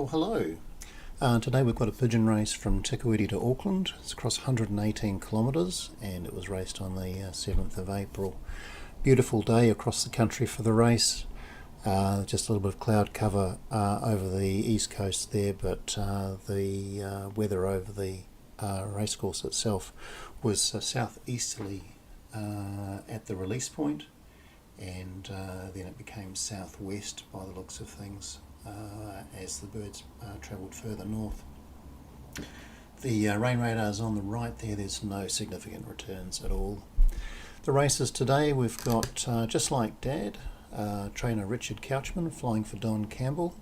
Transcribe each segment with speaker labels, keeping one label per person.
Speaker 1: Well, hello. Today we've got a pigeon race from Kuiti to Auckland. It's across 118 kilometres and it was raced on the 7th of April. Beautiful day across the country for the race. Just a little bit of cloud cover over the east coast there, but the weather over the racecourse itself was southeasterly at the release point, and then it became southwest by the looks of things as the birds travelled further north. The rain radar is on the right there. There's no significant returns at all. The races today, we've got Just Like Dad, trainer Richard Couchman flying for Don Campbell.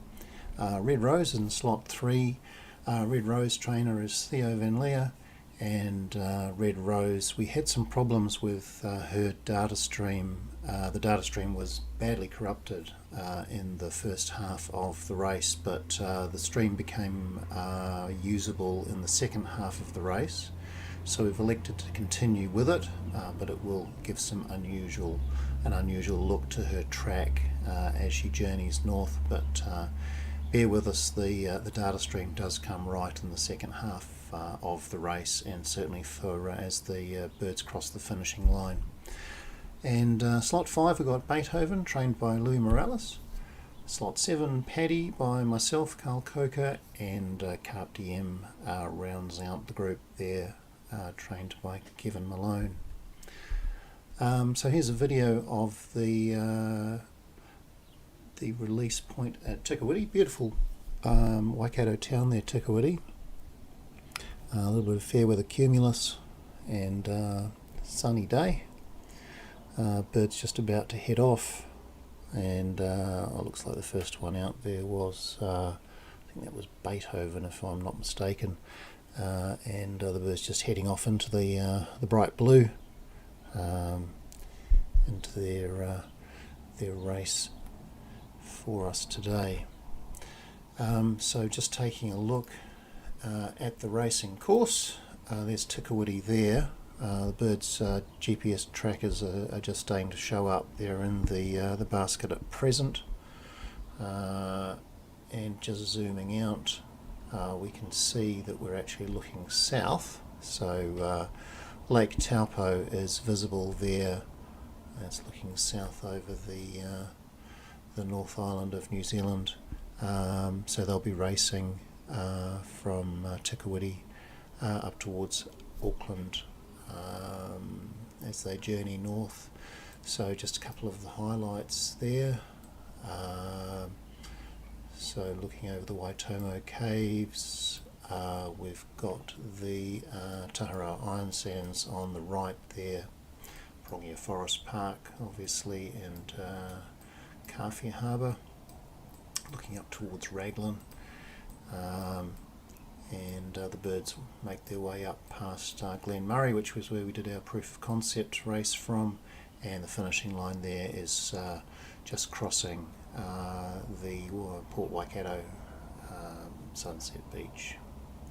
Speaker 1: Red Rose in slot 3. Red Rose trainer is Theo Van Leer, and Red Rose, we had some problems with her data stream. The data stream was badly corrupted in the first half of the race, but the stream became usable in the second half of the race. So we've elected to continue with it, but it will give an unusual look to her track as she journeys north. But bear with us, the data stream does come right in the second half of the race, and certainly for as the birds cross the finishing line. And slot 5 we've got Beethoven, trained by Louis Morales. Slot 7, Paddy by myself, Carl Coker, and Carp Diem rounds out the group there, trained by Kevin Malone. So here's a video of the release point at Kuiti. Beautiful Waikato town there, Kuiti. A little bit of fair weather cumulus and sunny day. Birds just about to head off, and it looks like the first one out there was, I think that was Beethoven if I'm not mistaken, and the bird's just heading off into the bright blue, into their race for us today. So just taking a look at the racing course, there's Kuiti there. The birds' GPS trackers are just starting to show up. They're in the basket at present, and just zooming out, we can see that we're actually looking south. So Lake Taupo is visible there. It's looking south over the North Island of New Zealand. So they'll be racing from Kuiti up towards Auckland as they journey north. So just a couple of the highlights there. So looking over the Waitomo Caves, we've got the Tahara Iron Sands on the right there, Prongia Forest Park obviously, and Kawhia Harbour, looking up towards Raglan. And the birds make their way up past Glen Murray, which was where we did our proof of concept race from, and the finishing line there is just crossing the Port Waikato Sunset Beach,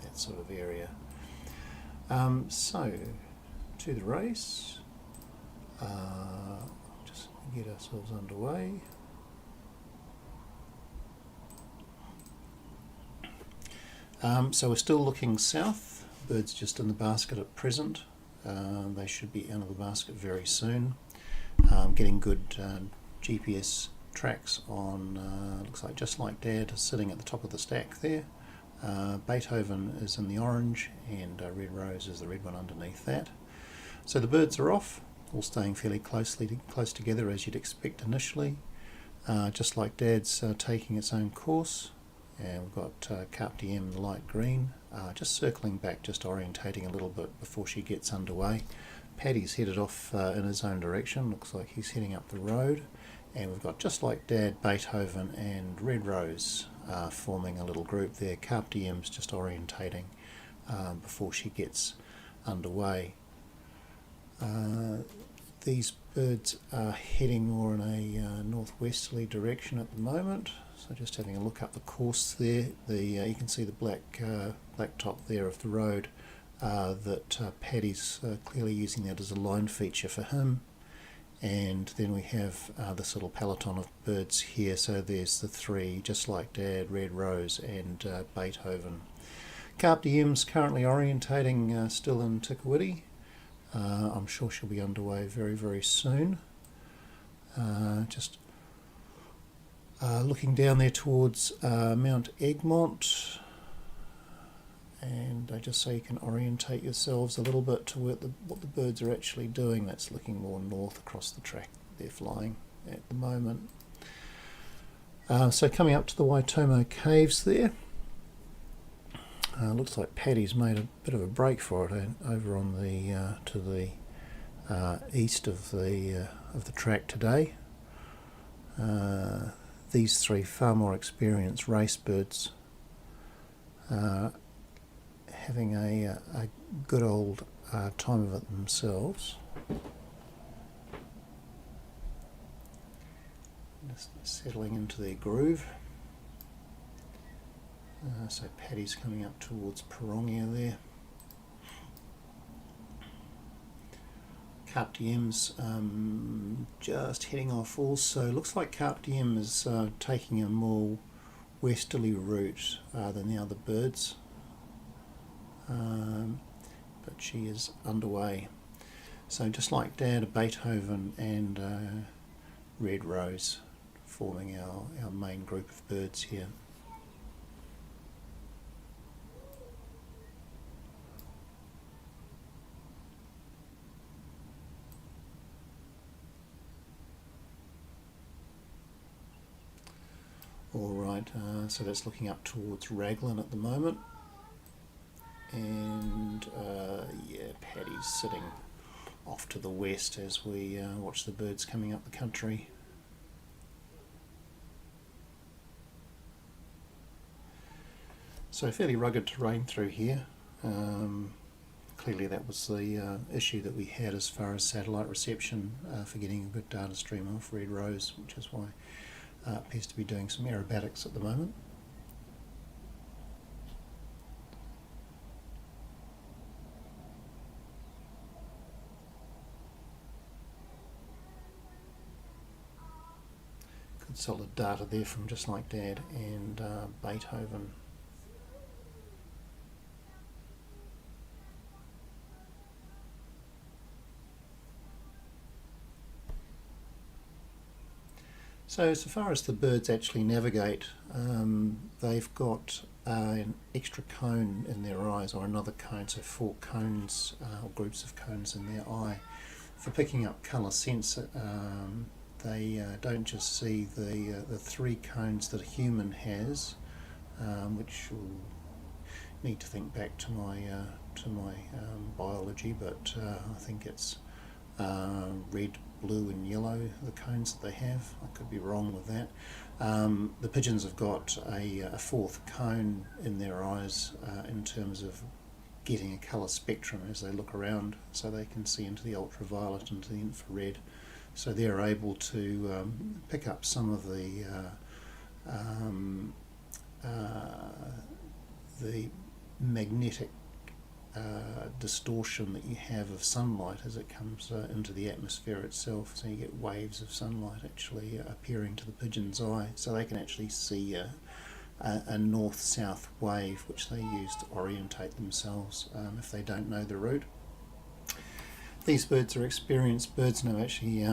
Speaker 1: that sort of area. So to the race, just get ourselves underway. So we're still looking south. Birds just in the basket at present. They should be out of the basket very soon. Getting good GPS tracks on, looks like Just Like Dad sitting at the top of the stack there. Beethoven is in the orange, and Red Rose is the red one underneath that. So the birds are off, all staying fairly close together as you'd expect initially. Just Like Dad's taking its own course. And we've got Carp Diem in the light green, just circling back, just orientating a little bit before she gets underway. Paddy's headed off in his own direction, looks like he's heading up the road. And we've got Just Like Dad, Beethoven and Red Rose forming a little group there. Carp Diem's just orientating before she gets underway. These birds are heading more in a northwesterly direction at the moment. So just having a look up the course there, you can see the black top there of the road that Paddy's clearly using that as a line feature for him. And then we have this little peloton of birds here. So there's the three, just like Dad, Red Rose and Beethoven. Carp Diem's currently orientating still in Te Kuiti. I'm sure she'll be underway very, very soon. Just looking down there towards Mount Egmont, and just so you can orientate yourselves a little bit to what the birds are actually doing. That's looking more north across the track they're flying at the moment. So coming up to the Waitomo Caves there. Looks like Paddy's made a bit of a break for it over on the to the east of the track today. These three far more experienced race birds having a good old time of it themselves. Just settling into their groove. So Paddy's coming up towards Pirongia there. Carp Diem's just heading off also. Looks like Carp Diem is taking a more westerly route than the other birds, but she is underway. So just like Dad, Beethoven and Red Rose forming our main group of birds here. Alright, so that's looking up towards Raglan at the moment, and yeah, Paddy's sitting off to the west as we watch the birds coming up the country. So fairly rugged terrain through here. Clearly that was the issue that we had as far as satellite reception for getting a good data stream off Red Rose, which is why appears to be doing some aerobatics at the moment. Good solid data there from just like Dad and Beethoven. So far as the birds actually navigate, they've got an extra cone in their eyes, or another cone, so 4 cones or groups of cones in their eye. For picking up colour sense, they don't just see the 3 cones that a human has, which will need to think back to my biology, but I think it's red, blue and yellow, the cones that they have. I could be wrong with that. The pigeons have got a 4th cone in their eyes in terms of getting a colour spectrum as they look around, so they can see into the ultraviolet and to the infrared. So they're able to pick up some of the magnetic distortion that you have of sunlight as it comes into the atmosphere itself. So you get waves of sunlight actually appearing to the pigeon's eye, so they can actually see a north-south wave which they use to orientate themselves if they don't know the route. These birds are experienced birds and have actually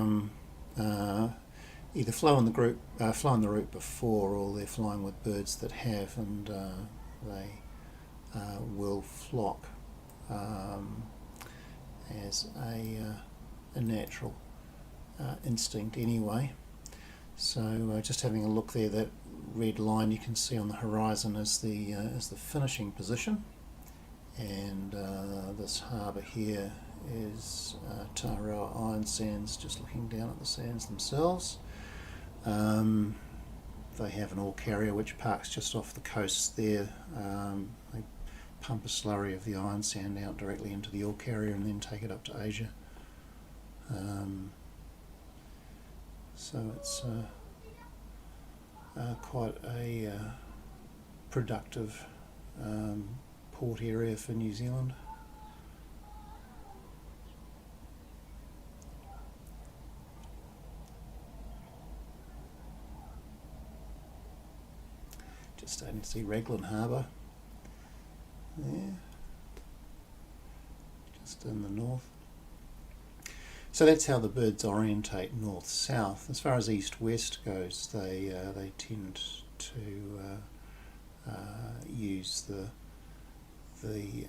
Speaker 1: either flown the route before, or they're flying with birds that have, and they will flock as a natural instinct anyway. So just having a look there, that red line you can see on the horizon is the finishing position, and this harbour here is Tarawa Iron Sands, just looking down at the sands themselves. They have an ore carrier which parks just off the coast there. They pump a slurry of the iron sand out directly into the ore carrier and then take it up to Asia. So it's quite a productive port area for New Zealand. Just starting to see Raglan Harbour there, just in the north. So that's how the birds orientate north-south. As far as east-west goes, they tend to use the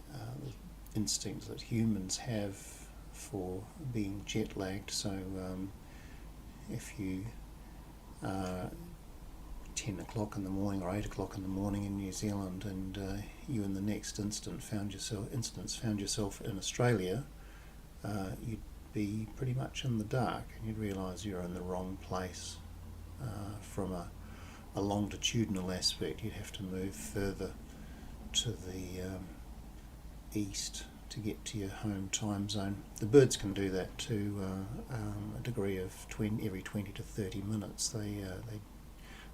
Speaker 1: instincts that humans have for being jet-lagged. So if you 10 o'clock in the morning or 8 o'clock in the morning in New Zealand, and you in the next instant found yourself in Australia, you'd be pretty much in the dark, and you'd realise you're in the wrong place. From a longitudinal aspect, you'd have to move further to the east to get to your home time zone. The birds can do that to a degree of every 20 to 30 minutes. They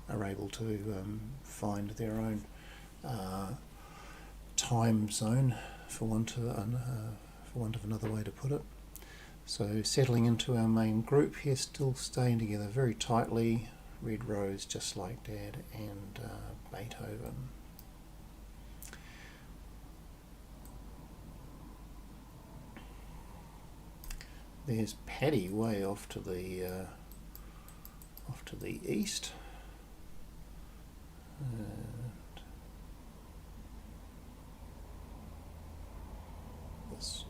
Speaker 1: are able to find their own time zone, for want of another way to put it. So settling into our main group here, still staying together very tightly. Red Rose, Just Like Dad, and Beethoven. There's Paddy way off to the east. And this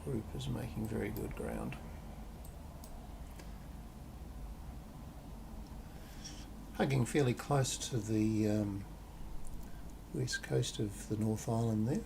Speaker 1: group is making very good ground. Hugging fairly close to the west coast of the North Island there.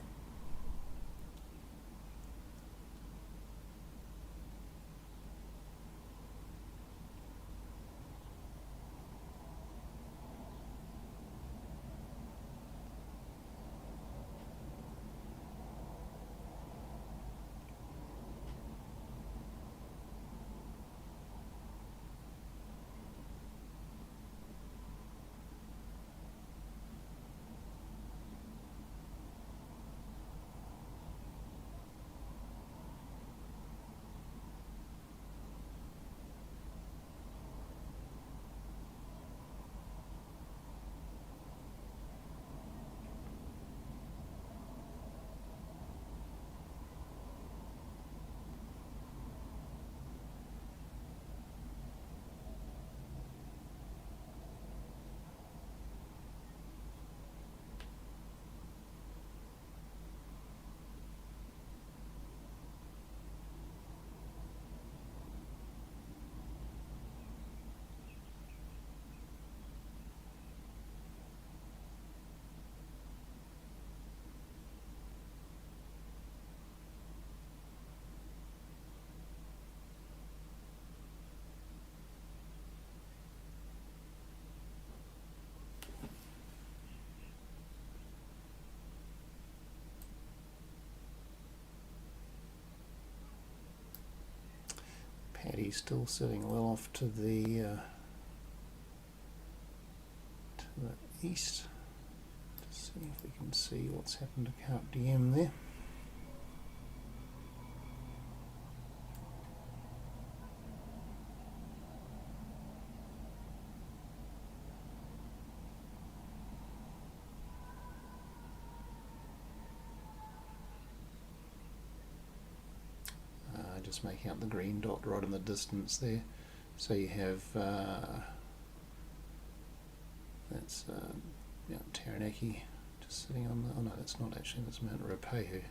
Speaker 1: Paddy's still sitting well off to the east. Just see if we can see what's happened to Carp Diem there. Just making out the green dot right in the distance there. So you have that's Mount Taranaki just sitting on the, oh no, that's not actually, that's Mount Ruapehu,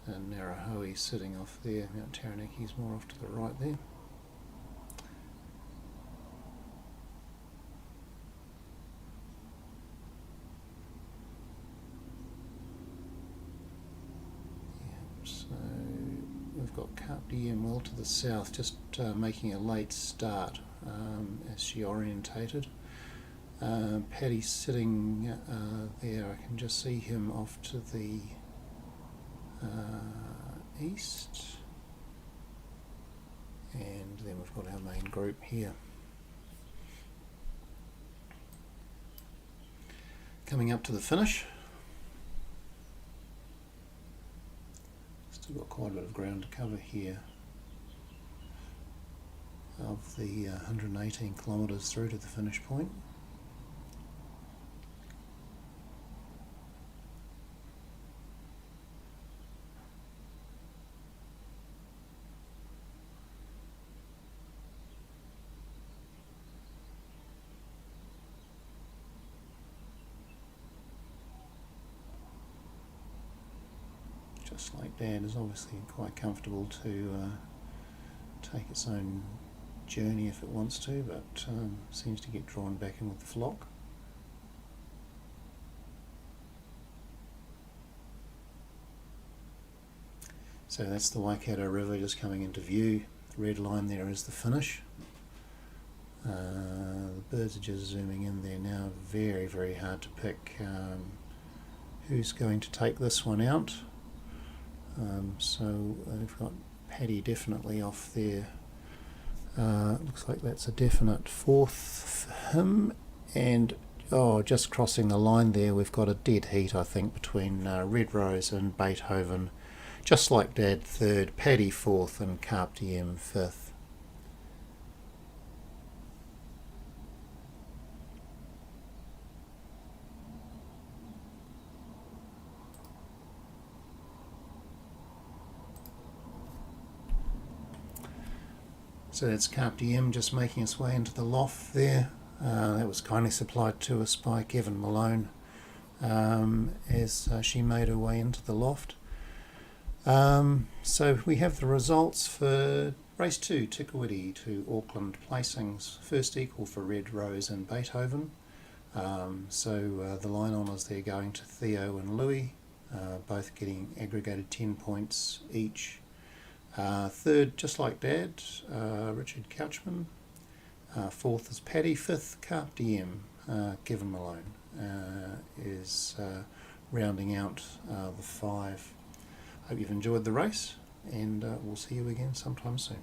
Speaker 1: and Narahoe sitting off there. Mount Taranaki is more off to the right there. We've got Carp Diem well to the south, just making a late start as she orientated. Paddy's sitting there, I can just see him off to the east. And then we've got our main group here. Coming up to the finish. Still got quite a bit of ground to cover here. Of the 118 kilometres through to the finish point. Just Like Dad is obviously quite comfortable to take its own journey if it wants to, but seems to get drawn back in with the flock. So that's the Waikato River just coming into view. The red line there is the finish. The birds are just zooming in there now. Very, very hard to pick who's going to take this one out. So we've got Paddy definitely off there. Looks like that's a definite fourth for him. And just crossing the line there, we've got a dead heat, I think, between Red Rose and Beethoven. Just Like Dad third, Paddy fourth, and Carpe Diem fifth. So that's Carpe Diem just making its way into the loft there. That was kindly supplied to us by Kevin Malone as she made her way into the loft. So we have the results for race 2, Te Kuiti to Auckland placings. First equal for Red Rose and Beethoven. So the line honours there going to Theo and Louis, both getting aggregated 10 points each. Third, Just Like Dad, Richard Couchman. Fourth is Paddy. Fifth, Carpe Diem, Kevin Malone is rounding out the 5. Hope you've enjoyed the race, and we'll see you again sometime soon.